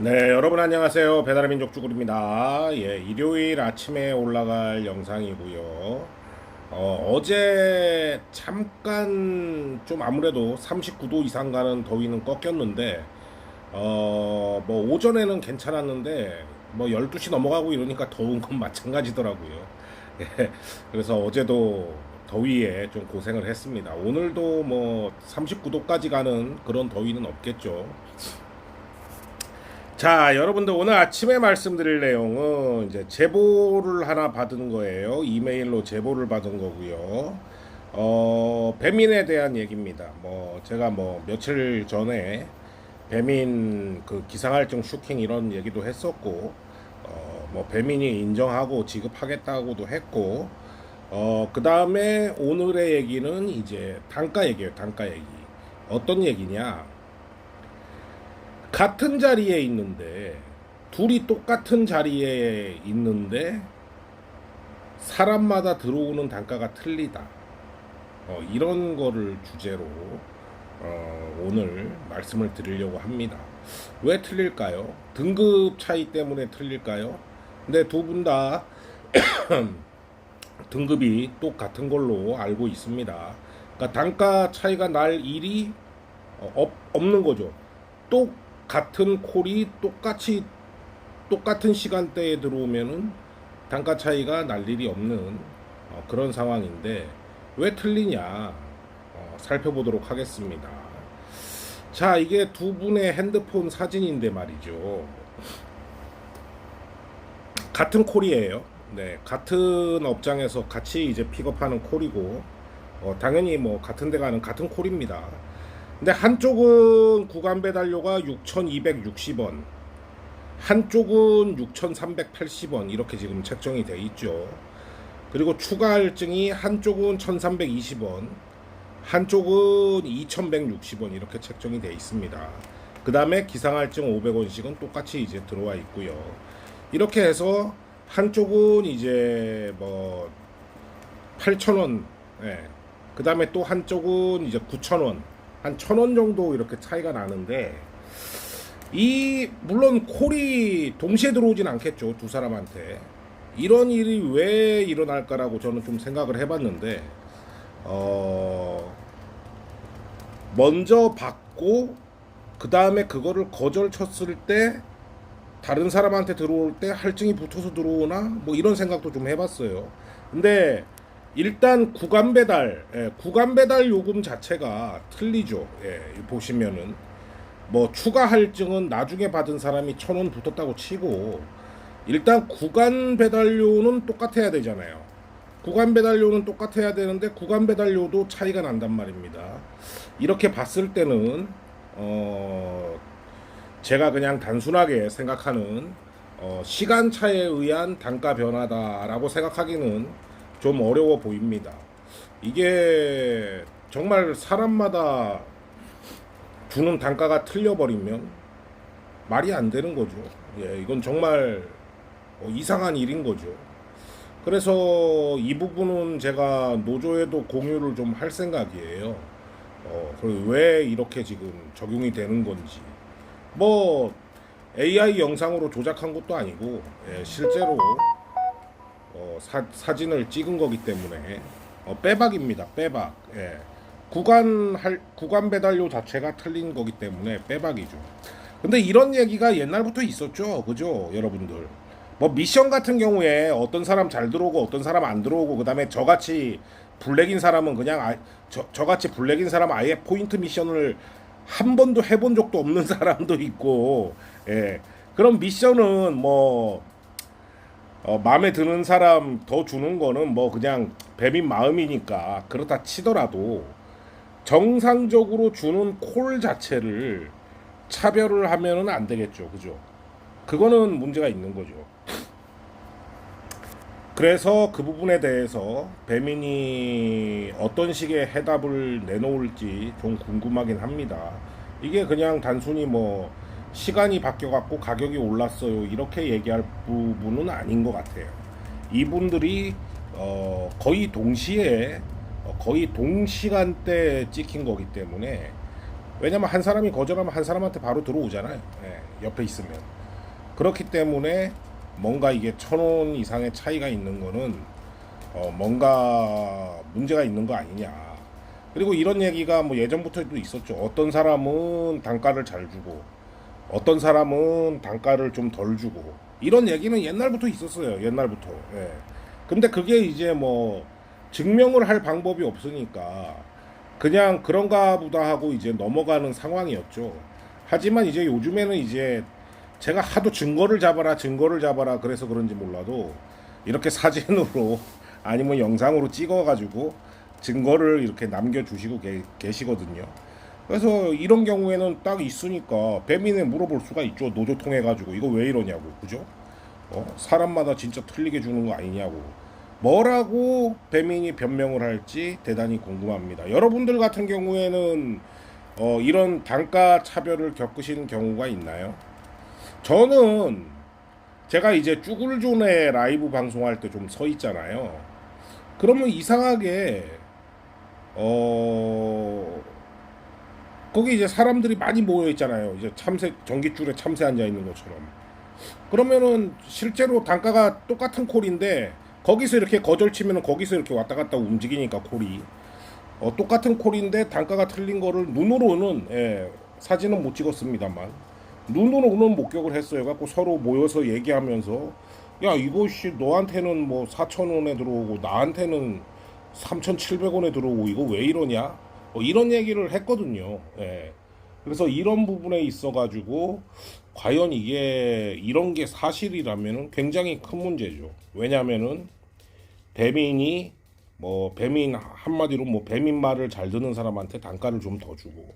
네, 여러분 안녕하세요. 배달의 민족 쭈구리입니다. 예, 일요일 아침에 올라갈 영상이고요. 어제 잠깐 좀 아무래도 39도 이상 가는 더위는 꺾였는데, 뭐 오전에는 괜찮았는데, 뭐 12시 넘어가고 이러니까 더운 건 마찬가지더라고요. 예, 그래서 어제도 더위에 좀 고생을 했습니다. 오늘도 뭐 39도까지 가는 그런 더위는 없겠죠. 자, 여러분들 오늘 아침에 말씀드릴 내용은 이제 제보를 하나 받은 거예요. 이메일로 제보를 받은 거고요. 배민에 대한 얘기입니다. 뭐 제가 뭐 며칠 전에 배민 그 기상할증 슈킹 이런 얘기도 했었고, 뭐 배민이 인정하고 지급하겠다고도 했고, 그 다음에 오늘의 얘기는 이제 단가 얘기예요. 단가 얘기. 어떤 얘기냐? 같은 자리에 있는데 둘이 똑같은 자리에 있는데 사람마다 들어오는 단가가 틀리다. 이런 거를 주제로 오늘 말씀을 드리려고 합니다. 왜 틀릴까요? 등급 차이 때문에 틀릴까요? 근데 두 분 다 등급이 똑같은 걸로 알고 있습니다. 그러니까 단가 차이가 날 일이 없는 거죠. 똑같은 콜이 똑같은 시간대에 들어오면은 단가 차이가 날 일이 없는 그런 상황인데 왜 틀리냐 살펴보도록 하겠습니다. 자, 이게 두 분의 핸드폰 사진인데 말이죠. 같은 콜이에요. 네, 같은 업장에서 같이 이제 픽업하는 콜이고, 당연히 뭐 같은 데 가는 같은 콜입니다. 근데 한쪽은 구간 배달료가 6,260원, 한쪽은 6,380원 이렇게 지금 책정이 돼 있죠. 그리고 추가 할증이 한쪽은 1,320원, 한쪽은 2,160원 이렇게 책정이 돼 있습니다. 그 다음에 기상할증 500원씩은 똑같이 이제 들어와 있고요. 이렇게 해서 한쪽은 이제 뭐 8,000원, 예. 그 다음에 또 한쪽은 이제 9,000원, 한 1,000원 정도 이렇게 차이가 나는데, 물론 콜이 동시에 들어오진 않겠죠, 두 사람한테. 이런 일이 왜 일어날까라고 저는 좀 생각을 해봤는데, 먼저 받고 그 다음에 그거를 거절 쳤을 때 다른 사람한테 들어올 때 할증이 붙어서 들어오나 뭐 이런 생각도 좀 해봤어요. 근데 일단 구간 배달 요금 자체가 틀리죠. 예, 보시면은 뭐 추가 할증은 나중에 받은 사람이 1,000원 붙었다고 치고 일단 구간 배달료는 똑같아야 되잖아요. 구간 배달료는 똑같아야 되는데 구간 배달료도 차이가 난단 말입니다. 이렇게 봤을 때는 제가 그냥 단순하게 생각하는 시간차에 의한 단가 변화다라고 생각하기는 좀 어려워 보입니다. 이게 정말 사람마다 주는 단가가 틀려버리면 말이 안 되는 거죠. 예, 이건 정말 이상한 일인 거죠. 그래서 이 부분은 제가 노조에도 공유를 좀 할 생각이에요. 왜 이렇게 지금 적용이 되는 건지. 뭐 AI 영상으로 조작한 것도 아니고, 예, 실제로 사진을 찍은 거기 때문에 빼박입니다. 빼박. 예. 구간 배달료 자체가 틀린 거기 때문에 빼박이죠. 근데 이런 얘기가 옛날부터 있었죠, 그죠, 여러분들? 뭐 미션 같은 경우에 어떤 사람 잘 들어오고 어떤 사람 안 들어오고, 그다음에 저같이 블랙인 사람은 그냥 저같이 블랙인 사람 아예 포인트 미션을 한 번도 해본 적도 없는 사람도 있고, 예. 그럼 미션은 뭐 마음에 드는 사람 더 주는 거는 뭐 그냥 배민 마음이니까 그렇다 치더라도 정상적으로 주는 콜 자체를 차별을 하면은 안 되겠죠, 그죠? 그거는 문제가 있는 거죠. 그래서 그 부분에 대해서 배민이 어떤 식의 해답을 내놓을지 좀 궁금하긴 합니다. 이게 그냥 단순히 뭐 시간이 바뀌어갖고 가격이 올랐어요 이렇게 얘기할 부분은 아닌 것 같아요. 이분들이 거의 동시간대에 찍힌 거기 때문에 왜냐면 한 사람이 거절하면 한 사람한테 바로 들어오잖아요. 예, 옆에 있으면. 그렇기 때문에 뭔가 이게 1,000원 이상의 차이가 있는 거는 뭔가 문제가 있는 거 아니냐. 그리고 이런 얘기가 뭐 예전부터도 있었죠. 어떤 사람은 단가를 잘 주고 어떤 사람은 단가를 좀 덜 주고 이런 얘기는 옛날부터 있었어요. 옛날부터. 예. 근데 그게 이제 뭐 증명을 할 방법이 없으니까 그냥 그런가 보다 하고 이제 넘어가는 상황이었죠. 하지만 이제 요즘에는 이제 제가 하도 증거를 잡아라 그래서 그런지 몰라도 이렇게 사진으로 아니면 영상으로 찍어가지고 증거를 이렇게 남겨주시고 계시거든요. 그래서 이런 경우에는 딱 있으니까 배민에 물어볼 수가 있죠. 노조 통해 가지고 이거 왜 이러냐고, 그죠? 사람마다 진짜 틀리게 주는 거 아니냐고. 뭐라고 배민이 변명을 할지 대단히 궁금합니다. 여러분들 같은 경우에는 이런 단가 차별을 겪으시는 경우가 있나요? 저는 제가 이제 쭈글존에 라이브 방송할 때 좀 서 있잖아요. 그러면 이상하게 어 거기 이제 사람들이 많이 모여 있잖아요. 이제 참새 전깃줄에 참새 앉아 있는 것처럼. 그러면은 실제로 단가가 똑같은 콜인데 거기서 이렇게 거절 치면은 거기서 이렇게 왔다 갔다 움직이니까 콜이 똑같은 콜인데 단가가 틀린 거를 눈으로는 사진은 못 찍었습니다만 눈으로는 목격을 했어요. 갖고 서로 모여서 얘기하면서 야 이것이 너한테는 뭐 4,000원에 들어오고 나한테는 3,700원에 들어오고 이거 왜 이러냐? 이런 얘기를 했거든요. 예. 그래서 이런 부분에 있어가지고 과연 이게 이런 게 사실이라면 굉장히 큰 문제죠. 왜냐하면은 배민이 뭐 배민 한마디로 뭐 배민 말을 잘 듣는 사람한테 단가를 좀 더 주고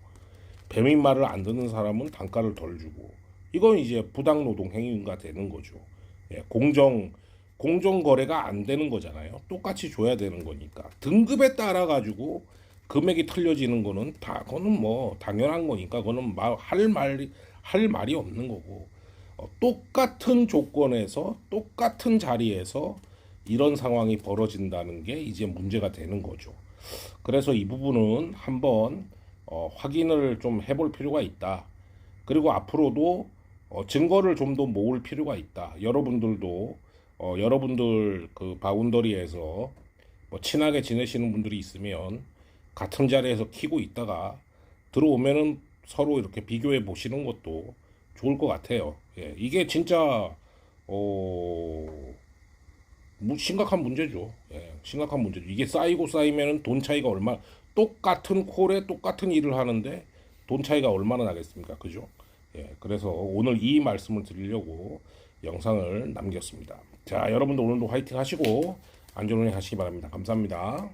배민 말을 안 듣는 사람은 단가를 덜 주고 이건 이제 부당노동 행위가 되는 거죠. 예, 공정 거래가 안 되는 거잖아요. 똑같이 줘야 되는 거니까 등급에 따라 가지고 금액이 틀려지는 거는 다 그거는 뭐 당연한 거니까 그거는 할 말이 없는 거고 똑같은 조건에서 똑같은 자리에서 이런 상황이 벌어진다는 게 이제 문제가 되는 거죠. 그래서 이 부분은 한번 확인을 좀 해볼 필요가 있다. 그리고 앞으로도 증거를 좀 더 모을 필요가 있다. 여러분들도 여러분들 그 바운더리에서 뭐 친하게 지내시는 분들이 있으면 같은 자리에서 키고 있다가 들어오면은 서로 이렇게 비교해 보시는 것도 좋을 것 같아요. 예, 이게 진짜 심각한 문제죠. 예, 심각한 문제죠. 이게 쌓이고 쌓이면은 돈 차이가 똑같은 콜에 똑같은 일을 하는데 돈 차이가 얼마나 나겠습니까? 그죠? 예, 그래서 오늘 이 말씀을 드리려고 영상을 남겼습니다. 자, 여러분들 오늘도 화이팅 하시고 안전운행 하시기 바랍니다. 감사합니다.